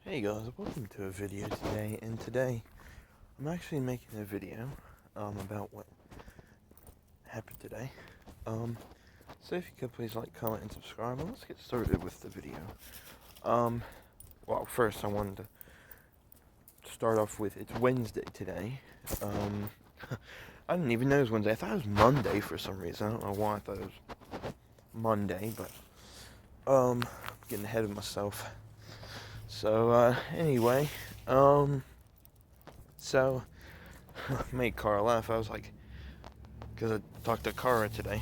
Hey guys, welcome to a video today, and today I'm actually making a video about what happened today. So if you could please like, comment, and subscribe, and let's get started with the video. Well, first I wanted to start off with, it's Wednesday today. I didn't even know it was Wednesday. I thought it was Monday for some reason. I don't know why I thought it was Monday, but getting ahead of myself. So, anyway, so, made Cara laugh. I was like, because I talked to Cara today.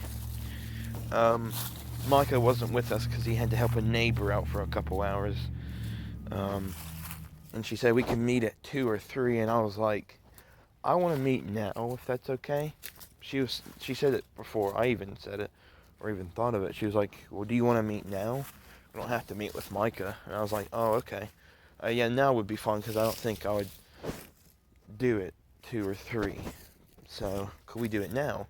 Micah wasn't with us because he had to help a neighbor out for a couple hours. And she said we can meet at 2 or 3, and I was like, I want to meet now, if that's okay. She said it before I even said it, or even thought of it. She was like, well, do you want to meet now? We don't have to meet with Micah. And I was like, oh, okay. Yeah, now would be fun because I don't think I would do it 2 or 3. So, could we do it now?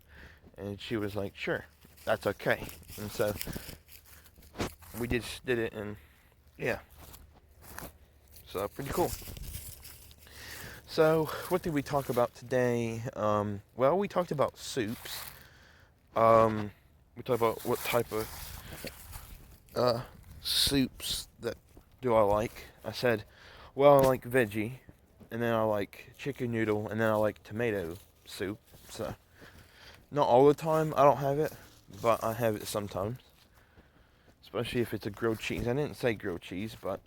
And she was like, sure, that's okay. And so, we just did it, and yeah. So, pretty cool. So, what did we talk about today? Well, we talked about soups. We talked about what type of soups that do I like. I said, well, I like veggie, and then I like chicken noodle, and then I like tomato soup. So, not all the time I don't have it, but I have it sometimes. Especially if it's a grilled cheese. I didn't say grilled cheese, but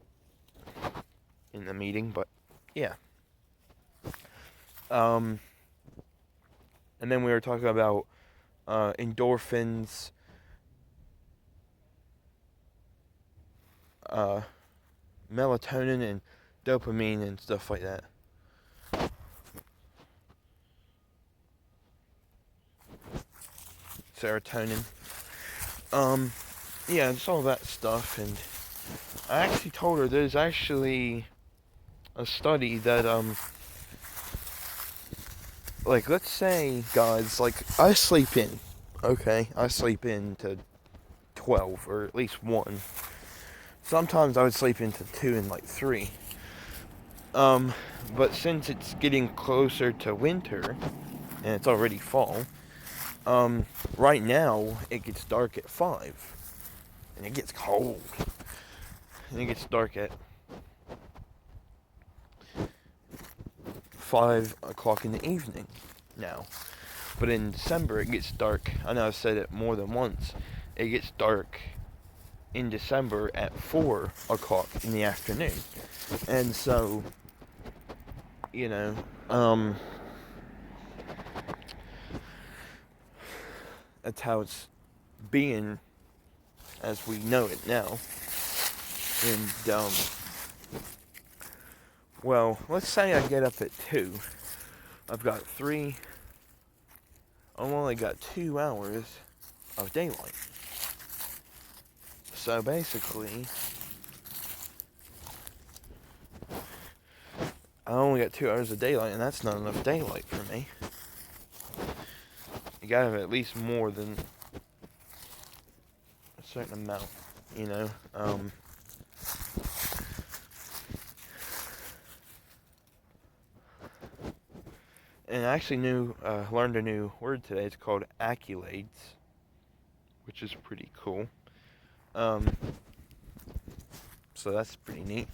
in the meeting, but yeah. And then we were talking about endorphins, melatonin, and dopamine, and stuff like that. Serotonin. Yeah, it's all that stuff, and I actually told her there's actually a study that, like, let's say, guys, like, I sleep in, okay? I sleep in to 12, or at least 1. Sometimes I would sleep into 2 and, like, 3. But since it's getting closer to winter, and it's already fall, right now, it gets dark at 5. And it gets cold. And it gets dark at 5 o'clock in the evening now. But in December, it gets dark. I know I've said it more than once. It gets dark in December at 4 o'clock in the afternoon. And so, you know, that's how it's being as we know it now. And, well, let's say I get up at 2. I've got I've only got 2 hours of daylight. So basically, I only got 2 hours of daylight, and that's not enough daylight for me. You gotta have at least more than a certain amount, you know. And I actually learned a new word today. It's called accolades, which is pretty cool. So that's pretty neat.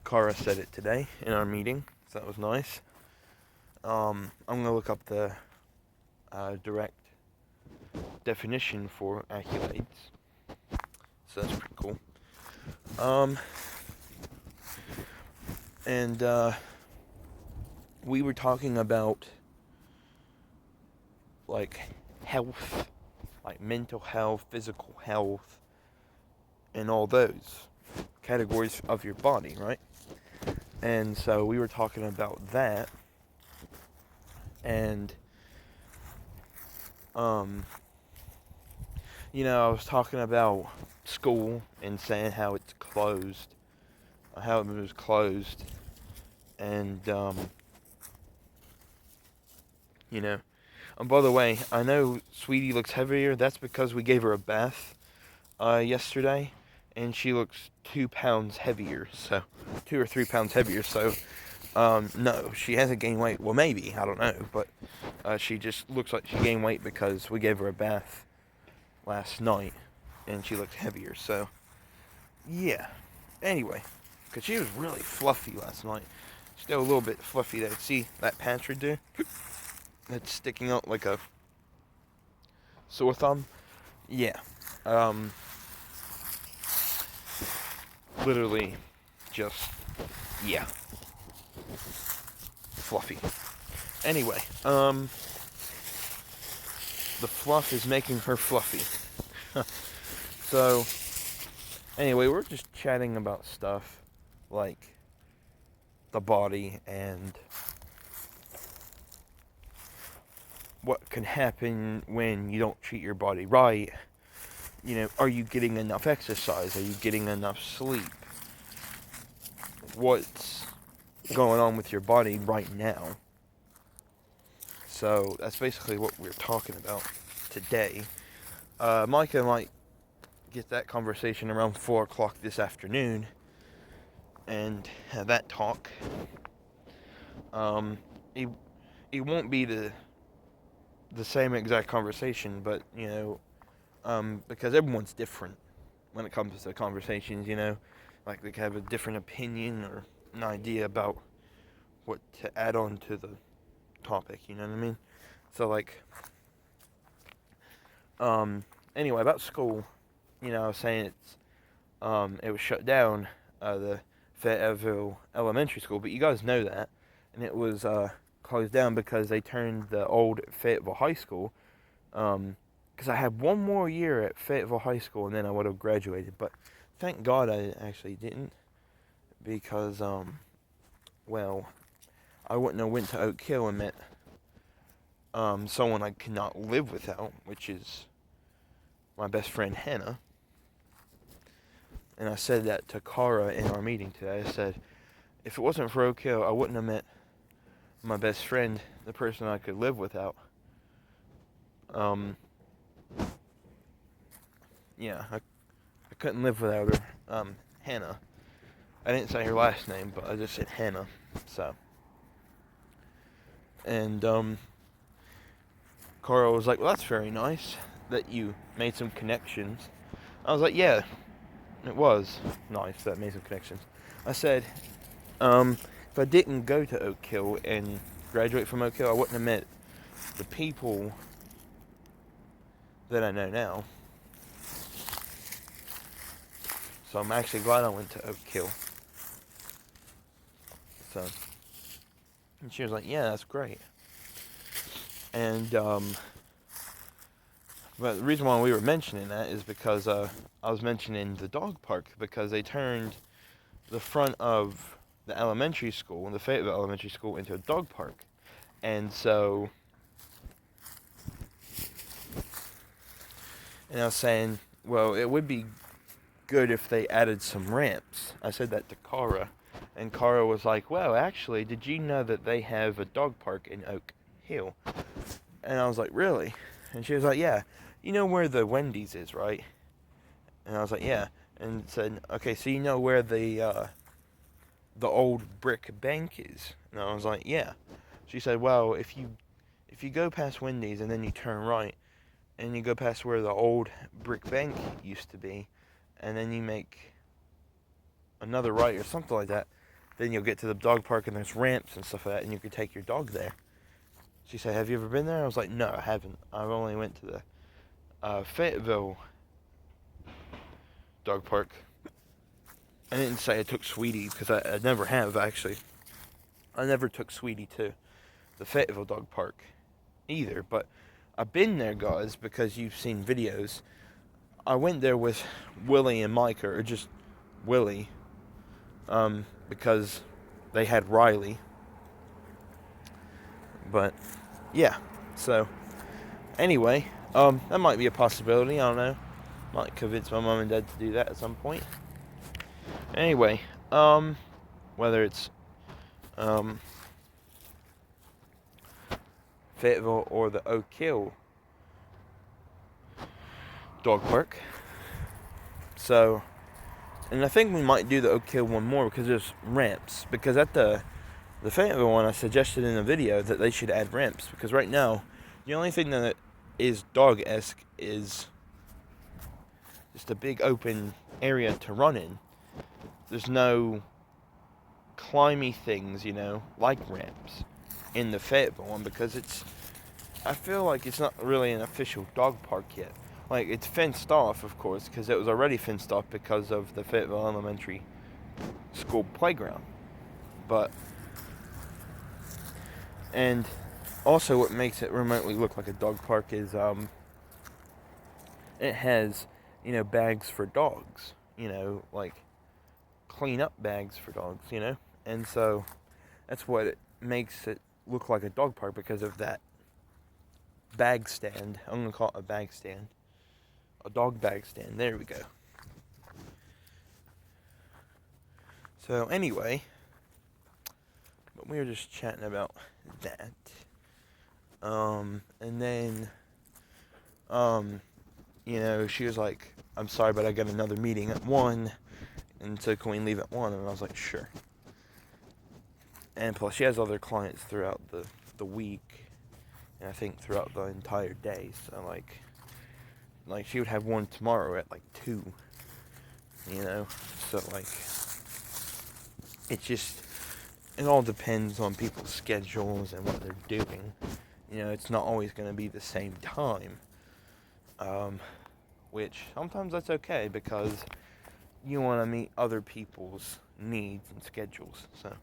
Cara said it today in our meeting, so that was nice. I'm gonna look up the direct definition for accolades. So that's pretty cool. And we were talking about like health, like mental health, physical health, and all those categories of your body, right? And so we were talking about that, and you know, I was talking about school and saying how it's closed, how it was closed, and you know. And by the way, I know Sweetie looks heavier. That's because we gave her a bath yesterday, and she looks 2 pounds heavier, so 2 or 3 pounds heavier. So no, she hasn't gained weight. Well, maybe, I don't know, but she just looks like she gained weight because we gave her a bath last night, and she looked heavier. So yeah. Anyway, because she was really fluffy last night. Still a little bit fluffy there. See that patch right there? That's sticking out like a sore thumb? Yeah. Literally just, yeah. Fluffy. Anyway, the fluff is making her fluffy. So, anyway, we're just chatting about stuff like the body and what can happen when you don't treat your body right. You know, are you getting enough exercise? Are you getting enough sleep? What's going on with your body right now? So that's basically what we're talking about today. Micah might get that conversation around 4 o'clock this afternoon and have that talk. It won't be the same exact conversation, but you know, because everyone's different when it comes to conversations, you know, like they have a different opinion or an idea about what to add on to the topic, you know what I mean? So like, anyway, about school, you know, I was saying it was shut down, the Fayetteville Elementary School, but you guys know that, and it was closed down because they turned the old Fayetteville High School, because I had one more year at Fayetteville High School and then I would have graduated, but thank God I actually didn't, because, well, I wouldn't have went to Oak Hill and met someone I could not live without, which is my best friend Hannah. And I said that to Cara in our meeting today. I said, if it wasn't for Oak Hill, I wouldn't have met my best friend, the person I could live without. Yeah, I couldn't live without her. Hannah. I didn't say her last name, but I just said Hannah. So. And, Cara was like, well, that's very nice that you made some connections. I was like, yeah, it was nice that I made some connections. I said, if I didn't go to Oak Hill and graduate from Oak Hill, I wouldn't have met the people that I know now. So I'm actually glad I went to Oak Hill. So, and she was like, yeah, that's great. And, but the reason why we were mentioning that is because I was mentioning the dog park, because they turned the front of the elementary school, the Fayetteville Elementary School, into a dog park. And so, and I was saying, well, it would be good if they added some ramps. I said that to Cara, and Cara was like, well, actually, did you know that they have a dog park in Oak Hill? And I was like, really? And she was like, yeah. You know where the Wendy's is, right? And I was like, yeah. And said, okay, so you know where the old brick bank is? And I was like, yeah. She said, well, if you go past Wendy's and then you turn right, and you go past where the old brick bank used to be, and then you make another right or something like that, then you'll get to the dog park and there's ramps and stuff like that, and you can take your dog there. She said, have you ever been there? I was like, no, I haven't. I've only went to the Fayetteville dog park. I didn't say I took Sweetie, because I never have, actually. I never took Sweetie to the Fayetteville dog park either, but I've been there, guys, because you've seen videos. I went there with Willie and Micah, or just Willie, because they had Riley. But, yeah, so, anyway, that might be a possibility, I don't know. Might convince my mom and dad to do that at some point. Anyway, whether it's, Fayetteville or the Oak Hill dog park. So, And I think we might do the Oak Hill one more because there's ramps. Because at the Fayetteville one, I suggested in the video that they should add ramps. Because right now, the only thing that is dog-esque is just a big open area to run in. There's no climby things, like ramps in the Fayetteville one because I feel like it's not really an official dog park yet. Like, it's fenced off, of course, because it was already fenced off because of the Fayetteville Elementary School playground. And also what makes it remotely look like a dog park is, it has, bags for dogs, like clean up bags for dogs, and so that's what it makes it look like a dog park because of that bag stand. I'm gonna call it a bag stand. A dog bag stand. There we go. So anyway, but we were just chatting about that. And then, she was like, "I'm sorry, but I got another meeting at 1, and so can we leave at 1?" And I was like, "Sure." And plus, she has other clients throughout the week, and I think throughout the entire day. So like she would have one tomorrow at 2, So it all depends on people's schedules and what they're doing. It's not always going to be the same time. Which sometimes that's okay because you want to meet other people's needs and schedules. So,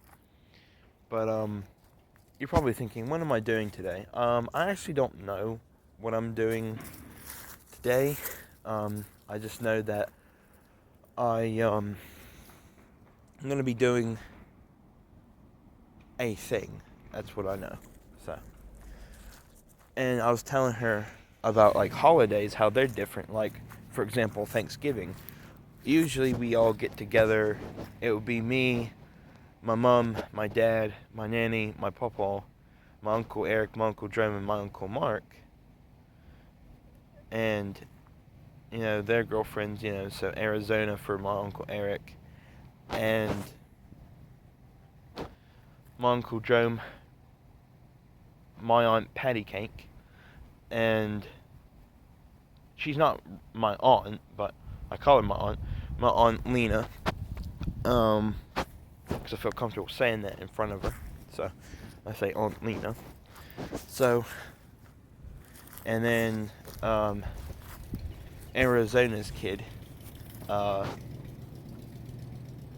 but you're probably thinking, what am I doing today? I actually don't know what I'm doing today. I just know that I'm going to be doing a thing. That's what I know. So, and I was telling her about holidays, how they're different. Like, for example, Thanksgiving. Usually we all get together. It would be me, my mom, my dad, my nanny, my papa, my Uncle Eric, my Uncle Jerome, and my Uncle Mark. And, their girlfriends, so Arizona for my Uncle Eric. And my Uncle Jerome, my Aunt Patty Cake. And she's not my aunt, but I call her my aunt. My Aunt Lena. Because I feel comfortable saying that in front of her. So I say Aunt Lena. So, and then Arizona's kid,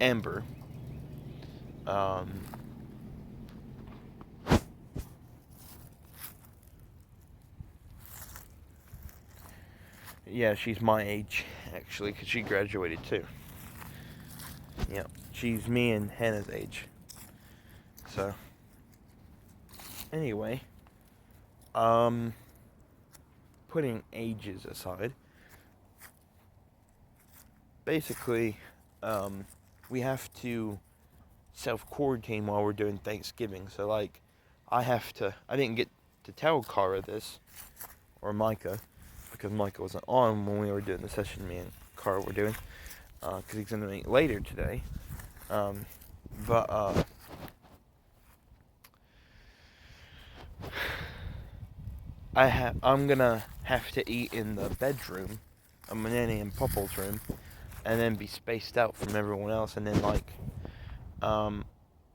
Amber. Yeah, she's my age, actually, because she graduated too. Yeah, she's me and Hannah's age. So, anyway, putting ages aside, basically, we have to self-quarantine while we're doing Thanksgiving. So, I didn't get to tell Cara this, or Micah, because Micah wasn't on when we were doing the session me and Cara were doing, because he's going to meet later today. But I'm gonna have to eat in the bedroom of my nanny and Papa's room, and then be spaced out from everyone else. And then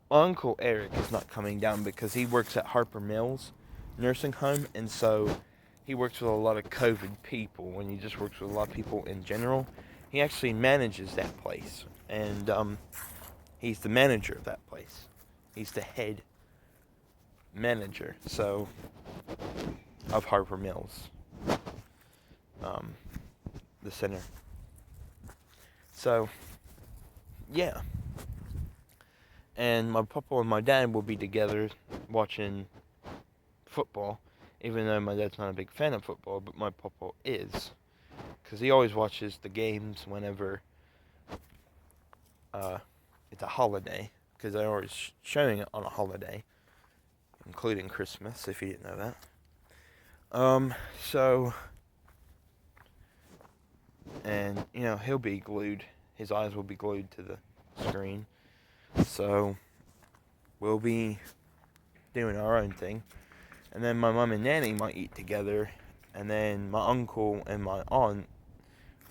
Uncle Eric is not coming down because he works at Harper Mills nursing home, and so he works with a lot of COVID people. When he just works with a lot of people in general, he actually manages that place, and he's the manager of that place. He's the head manager, so, of Harper Mills, the center. So, yeah. And my papa and my dad will be together watching football, even though my dad's not a big fan of football, but my papa is, because he always watches the games whenever it's a holiday, because they're always showing it on a holiday, including Christmas, if you didn't know that. So, and, he'll be glued. his eyes will be glued to the screen. So we'll be doing our own thing. And then my mum and nanny might eat together. And then my uncle and my aunt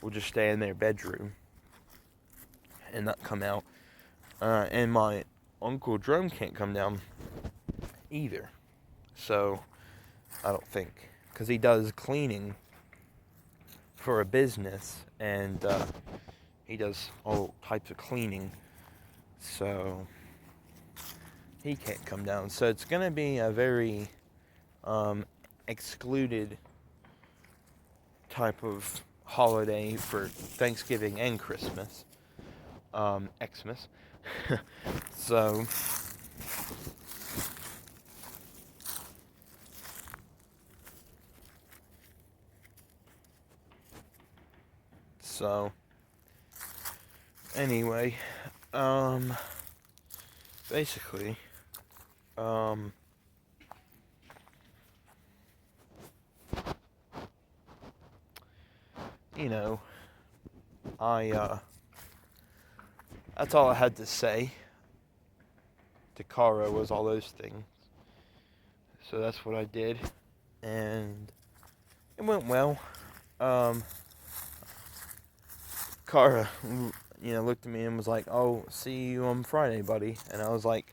will just stay in their bedroom and not come out. And my Uncle Jerome can't come down either. So, I don't think. Because he does cleaning for a business. And he does all types of cleaning. So, he can't come down. So, it's going to be a very excluded type of holiday for Thanksgiving and Christmas. Xmas. So anyway, basically, you know, that's all I had to say to Cara, was all those things. So that's what I did, and it went well. Cara, looked at me and was like, "Oh, see you on Friday, buddy." And I was like,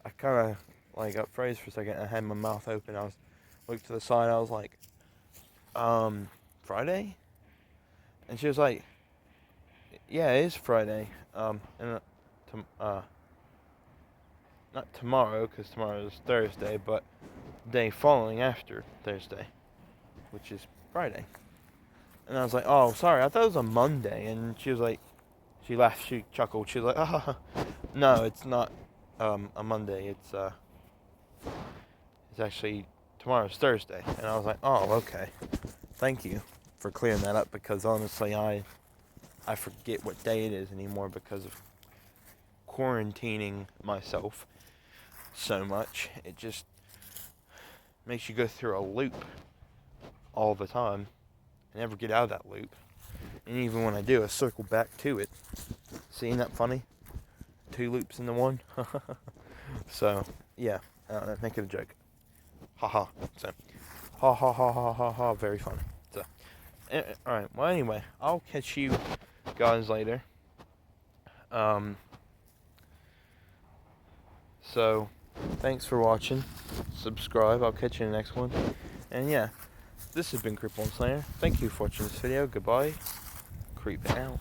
I kind of got froze for a second. I had my mouth open. I looked to the side. I was like, Friday? And she was like, "Yeah, it is Friday. Not tomorrow, because tomorrow is Thursday, but the day following after Thursday, which is Friday." And I was like, "Oh, sorry, I thought it was a Monday." And she was like, she laughed, she chuckled. She was like, "Oh, no, it's not a Monday. It's actually tomorrow's Thursday." And I was like, "Oh, okay. Thank you for clearing that up, because honestly, I forget what day it is anymore because of quarantining myself so much. It just makes you go through a loop all the time. I never get out of that loop. And even when I do, I circle back to it. See, isn't that funny? 2 loops into 1. So, yeah. Make it a joke. Haha. So, ha ha ha ha ha ha. Very funny. So, alright. Well, anyway, I'll catch you guys later. So, thanks for watching. Subscribe. I'll catch you in the next one. And yeah, this has been Cripple and Slayer. Thank you for watching this video. Goodbye. Creep out.